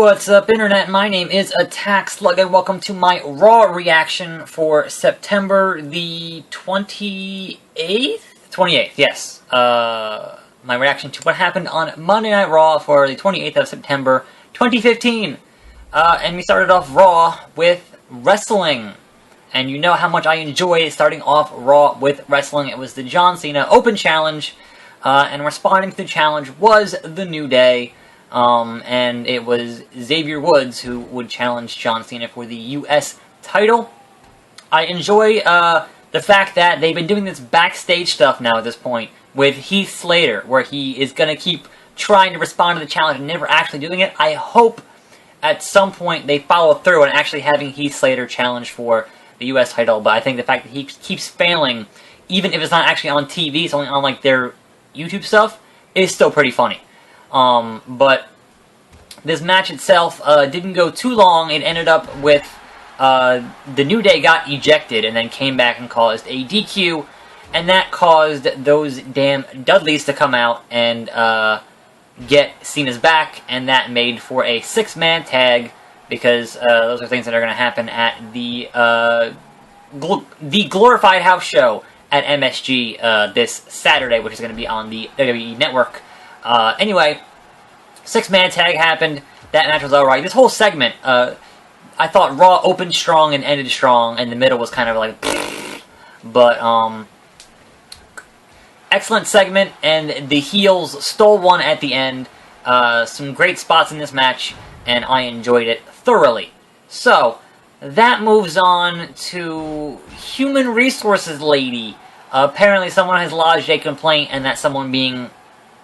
What's up, Internet? My name is Attack Slug, and welcome to my Raw reaction for September the 28th? 28th, yes. My reaction to what happened on Monday Night Raw for the 28th of September, 2015. And we started off Raw with wrestling. And you know how much I enjoy starting off Raw with wrestling. It was the John Cena Open Challenge, and responding to the challenge was The New Day. And it was Xavier Woods who would challenge John Cena for the U.S. title. I enjoy the fact that they've been doing this backstage stuff now at this point with Heath Slater, where he is going to keep trying to respond to the challenge and never actually doing it. I hope at some point they follow through and actually having Heath Slater challenge for the U.S. title, but I think the fact that he keeps failing, even if it's not actually on TV, it's only on like their YouTube stuff, is still pretty funny. But this match itself didn't go too long. It ended up with The New Day got ejected and then came back and caused a DQ, and that caused those damn Dudleys to come out and get Cena's back, and that made for a 6-man tag, because those are things that are going to happen at the Glorified House show at MSG this Saturday, which is going to be on the WWE Network. Anyway, 6-man tag happened. That match was alright. This whole segment, I thought Raw opened strong and ended strong, and the middle was kind of like, but, excellent segment, and the heels stole one at the end. Some great spots in this match, and I enjoyed it thoroughly. So, that moves on to Human Resources Lady. Apparently someone has lodged a complaint, and that someone being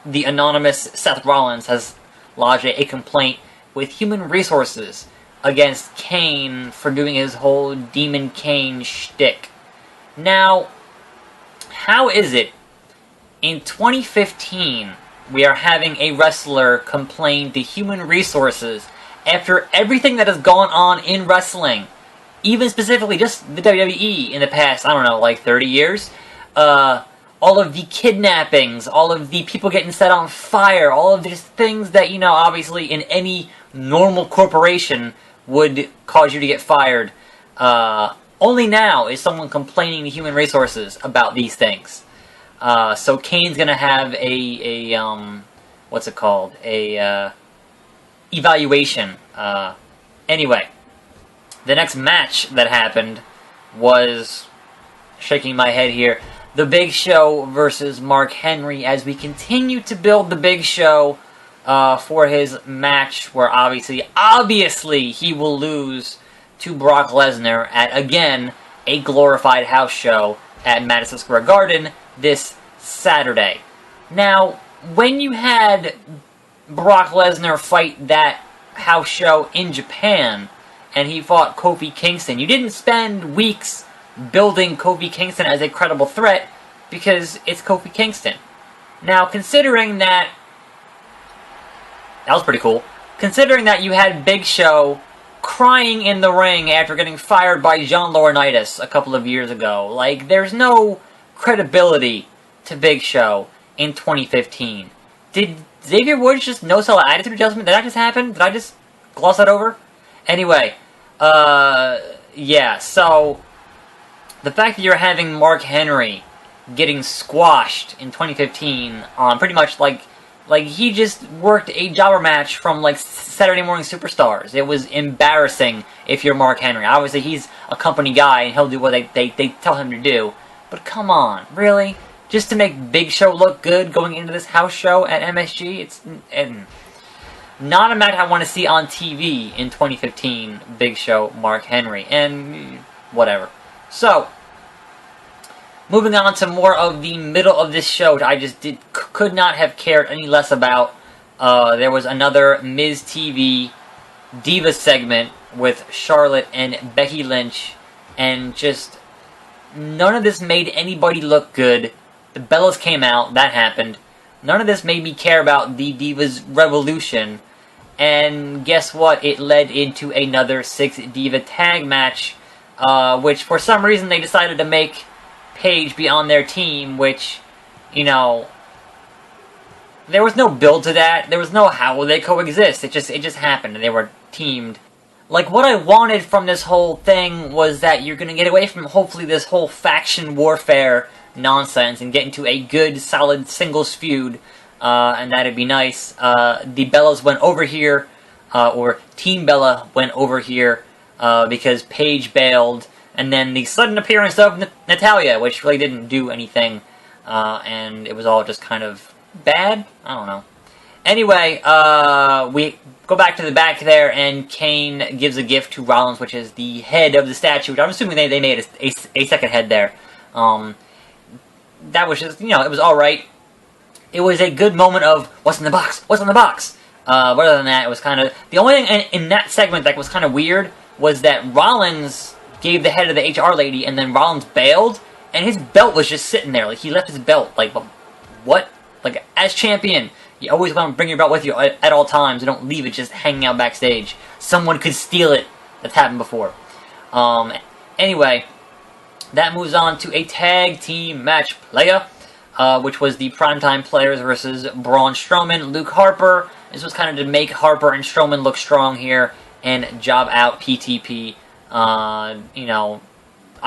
the anonymous Seth Rollins has lodged a complaint with Human Resources against Kane for doing his whole Demon Kane shtick. Now, how is it in 2015 we are having a wrestler complain to Human Resources after everything that has gone on in wrestling, even specifically just the WWE in the past, I don't know, like 30 years? All of the kidnappings, all of the people getting set on fire, all of these things that, you know, obviously in any normal corporation would cause you to get fired. Only now is someone complaining to Human Resources about these things. So Kane's gonna have what's it called? Evaluation. Anyway, the next match that happened was, shaking my head here, The Big Show versus Mark Henry, as we continue to build The Big Show for his match, where obviously he will lose to Brock Lesnar at, again, a Glorified House show at Madison Square Garden this Saturday. Now, when you had Brock Lesnar fight that house show in Japan, and he fought Kofi Kingston, you didn't spend weeks building Kofi Kingston as a credible threat, because it's Kofi Kingston. Now, considering that was pretty cool. Considering that you had Big Show crying in the ring after getting fired by John Laurinaitis a couple of years ago, like, there's no credibility to Big Show in 2015. Did Xavier Woods just no-sell attitude adjustment? Did that just happen? Did I just gloss that over? Anyway, yeah, so the fact that you're having Mark Henry getting squashed in 2015 on pretty much like he just worked a jobber match from like Saturday Morning Superstars. It was embarrassing if you're Mark Henry. Obviously, he's a company guy and he'll do what they tell him to do. But come on, really? Just to make Big Show look good going into this house show at MSG? It's not a match I want to see on TV in 2015, Big Show, Mark Henry, and whatever. So, moving on to more of the middle of this show, which I just could not have cared any less about. There was another Miz TV Divas segment with Charlotte and Becky Lynch, and just none of this made anybody look good. The Bellas came out, that happened. None of this made me care about the Divas Revolution, and guess what? It led into another 6-Diva tag match, which for some reason they decided to make Paige be on their team, which, you know, There was no build to that. There was no how will they coexist. It just happened, and they were teamed. Like, what I wanted from this whole thing was that you're going to get away from, hopefully, this whole faction warfare nonsense and get into a good, solid singles feud, and that'd be nice. The Bellas went over here, or Team Bella went over here, because Paige bailed, and then the sudden appearance of Natalya, which really didn't do anything, and it was all just kind of bad? I don't know. Anyway, we go back to the back there, and Kane gives a gift to Rollins, which is the head of the statue, which I'm assuming they made a second head there. That was just, it was alright. It was a good moment of, what's in the box? What's in the box? But other than that, it was kind of... The only thing in that segment that was kind of weird was that Rollins gave the head of the HR lady, and then Rollins bailed, and his belt was just sitting there. Like, he left his belt. Like, what? Like, as champion, you always want to bring your belt with you at all times. You don't leave it just hanging out backstage. Someone could steal it. That's happened before. Anyway, that moves on to a tag team match playa, which was the Primetime Players versus Braun Strowman, Luke Harper. This was kind of to make Harper and Strowman look strong here and job out PTP. I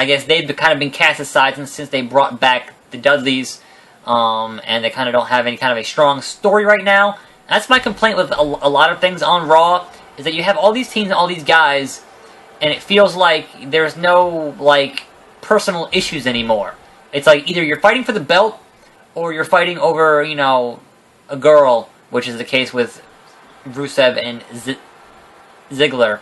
guess they've kind of been cast aside since they brought back the Dudleys. And they kind of don't have any kind of a strong story right now. That's my complaint with a lot of things on Raw, is that you have all these teams and all these guys, and it feels like there's no, like, personal issues anymore. It's like, either you're fighting for the belt, or you're fighting over, a girl, which is the case with Rusev and Ziggler.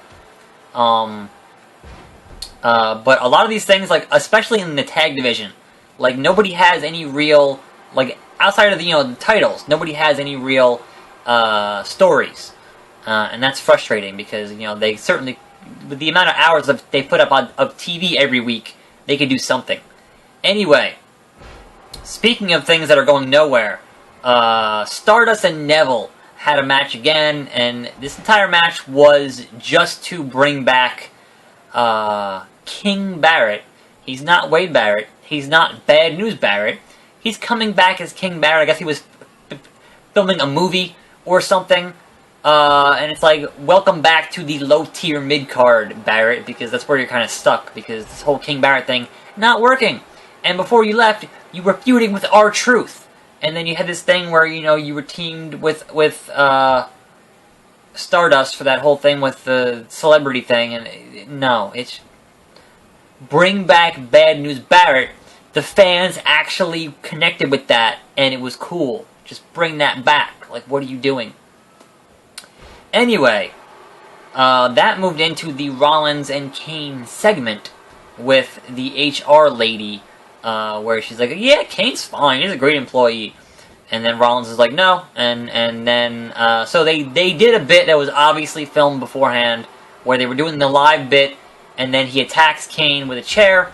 But a lot of these things, like, especially in the tag division, like, nobody has any real... Like, outside of the titles, nobody has any real stories. And that's frustrating because, they certainly, with the amount of hours that they put up of TV every week, they could do something. Anyway, speaking of things that are going nowhere, Stardust and Neville had a match again, and this entire match was just to bring back King Barrett. He's not Wade Barrett. He's not Bad News Barrett. He's coming back as King Barrett. I guess he was filming a movie or something. And it's like, welcome back to the low-tier mid-card, Barrett, because that's where you're kind of stuck, because this whole King Barrett thing, not working. And before you left, you were feuding with R-Truth. And then you had this thing where, you were teamed with Stardust for that whole thing with the celebrity thing. And no, it's... Bring back Bad News Barrett. The fans actually connected with that, and it was cool. Just bring that back. Like, what are you doing? Anyway, that moved into the Rollins and Kane segment with the HR lady, where she's like, yeah, Kane's fine, he's a great employee. And then Rollins is like, no. And then, so they did a bit that was obviously filmed beforehand, where they were doing the live bit, and then he attacks Kane with a chair.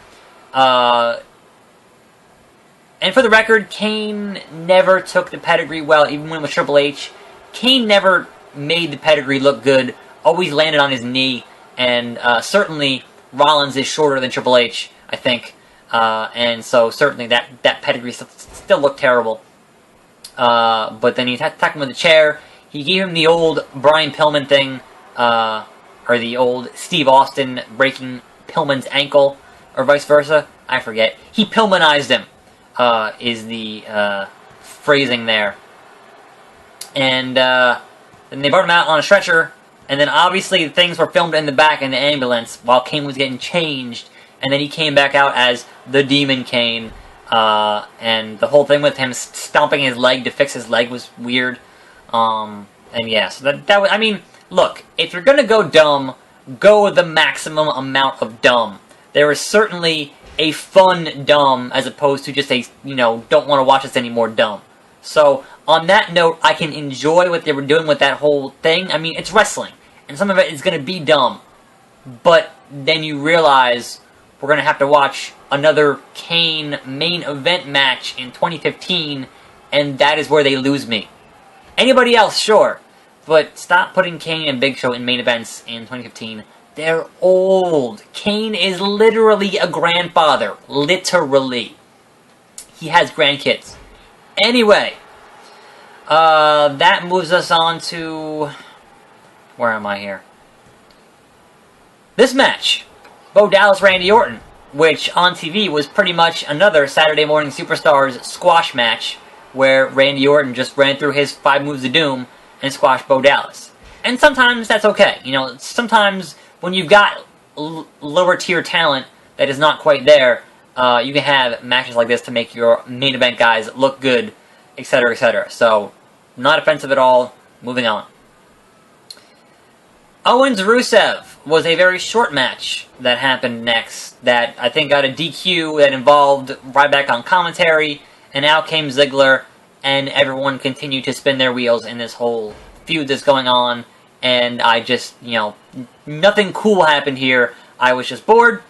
And for the record, Kane never took the pedigree well, even when with Triple H. Kane never made the pedigree look good, always landed on his knee, and certainly Rollins is shorter than Triple H, I think. And so certainly that pedigree still looked terrible. But then he attacked him with a chair. He gave him the old Brian Pillman thing, or the old Steve Austin breaking Pillman's ankle, or vice versa. I forget. He Pillmanized him, is the phrasing there. And then they brought him out on a stretcher, and then obviously things were filmed in the back in the ambulance while Kane was getting changed, and then he came back out as the Demon Kane, and the whole thing with him stomping his leg to fix his leg was weird. And yeah, so that was, I mean, look, if you're gonna go dumb, go the maximum amount of dumb. There is certainly a fun dumb as opposed to just a, don't want to watch this anymore dumb. So, on that note, I can enjoy what they were doing with that whole thing. I mean, it's wrestling, and some of it is going to be dumb. But then you realize we're going to have to watch another Kane main event match in 2015, and that is where they lose me. Anybody else, sure. But stop putting Kane and Big Show in main events in 2015. They're old. Kane is literally a grandfather. Literally. He has grandkids. Anyway, That moves us on to... Where am I here? This match. Bo Dallas, Randy Orton. Which, on TV, was pretty much another Saturday Morning Superstars squash match, where Randy Orton just ran through his 5 moves of doom and squashed Bo Dallas. And sometimes that's okay. You know, sometimes when you've got lower tier talent that is not quite there, you can have matches like this to make your main event guys look good, etc., etc. So, not offensive at all. Moving on. Owens-Rusev was a very short match that happened next that I think got a DQ that involved Ryback on commentary, and out came Ziggler, and everyone continued to spin their wheels in this whole feud that's going on, and I just, you know, nothing cool happened here. I was just bored.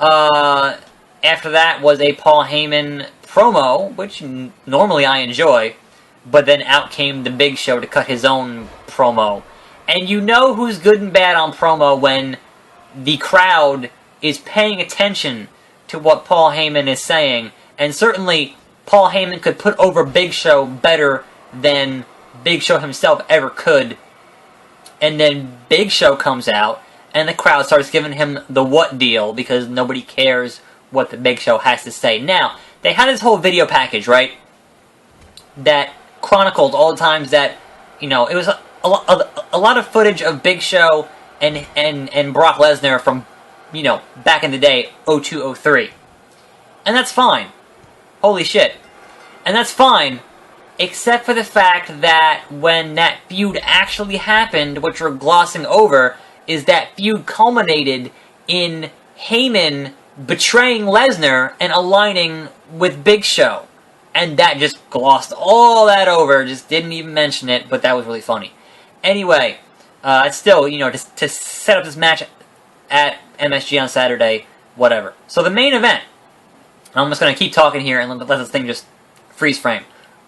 After that was a Paul Heyman promo, which normally I enjoy, but then out came the Big Show to cut his own promo. And you know who's good and bad on promo when the crowd is paying attention to what Paul Heyman is saying. And certainly, Paul Heyman could put over Big Show better than Big Show himself ever could. And then Big Show comes out, and the crowd starts giving him the what deal, because nobody cares what the Big Show has to say. Now, they had this whole video package, right, that chronicled all the times that, you know, it was a lot of footage of Big Show and Brock Lesnar from, you know, back in the day, 0203. And that's fine. Holy shit. And that's fine, except for the fact that when that feud actually happened, what you're glossing over is that feud culminated in Heyman betraying Lesnar and aligning with Big Show. And that just glossed all that over, just didn't even mention it, but that was really funny. Anyway, it's still, you know, to set up this match at MSG on Saturday, whatever. So the main event, I'm just going to keep talking here and let this thing just freeze frame,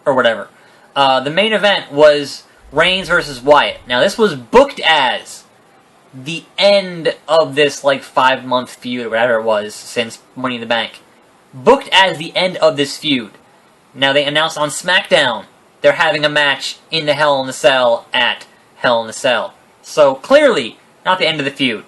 or whatever. The main event was Reigns versus Wyatt. Now, this was booked as the end of this, like, 5-month feud, or whatever it was, since Money in the Bank. Booked as the end of this feud. Now, they announced on SmackDown they're having a match in the Hell in a Cell at Hell in a Cell. So, clearly, not the end of the feud.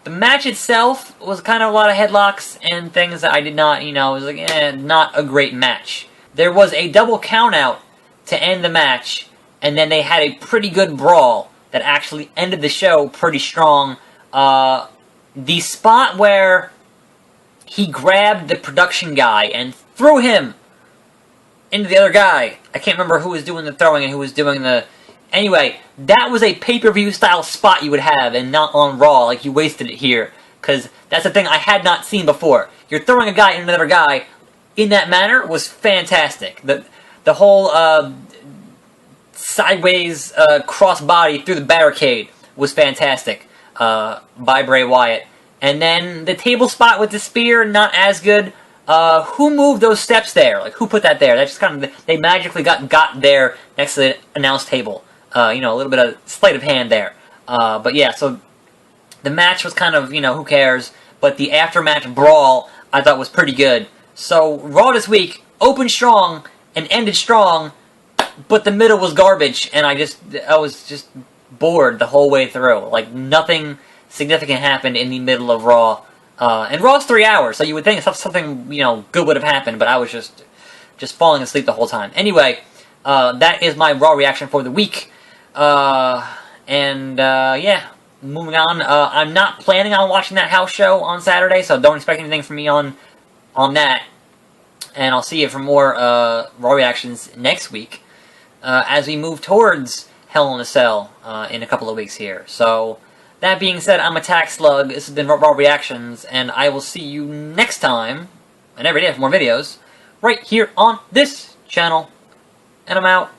The match itself was kind of a lot of headlocks and things that I did not, you know, it was like, not a great match. There was a double countout to end the match, and then they had a pretty good brawl that actually ended the show pretty strong. The spot where he grabbed the production guy and threw him into the other guy. I can't remember who was doing the throwing and who was doing the... Anyway, that was a pay-per-view style spot you would have and not on Raw, like you wasted it here. Because that's the thing I had not seen before. You're throwing a guy into another guy in that manner was fantastic. The whole sideways cross-body through the barricade was fantastic by Bray Wyatt. And then the table spot with the spear, not as good. Who moved those steps there? Like, who put that there? That just kind of, they magically got there next to the announce table. You know, a little bit of sleight of hand there. But yeah, so the match was kind of, you know, who cares? But the after-match brawl, I thought was pretty good. So, Raw this week, opened strong and ended strong, but the middle was garbage, and I was just bored the whole way through. Like, nothing significant happened in the middle of Raw. And Raw's 3 hours, so you would think something, you know, good would have happened, but I was just falling asleep the whole time. Anyway, that is my Raw reaction for the week. Yeah, moving on. I'm not planning on watching that house show on Saturday, so don't expect anything from me on that. And I'll see you for more Raw reactions next week as we move towards Hell in a Cell in a couple of weeks here. So, that being said, I'm Attack Slug. This has been Raw Reactions, and I will see you next time, and every day for more videos, right here on this channel. And I'm out.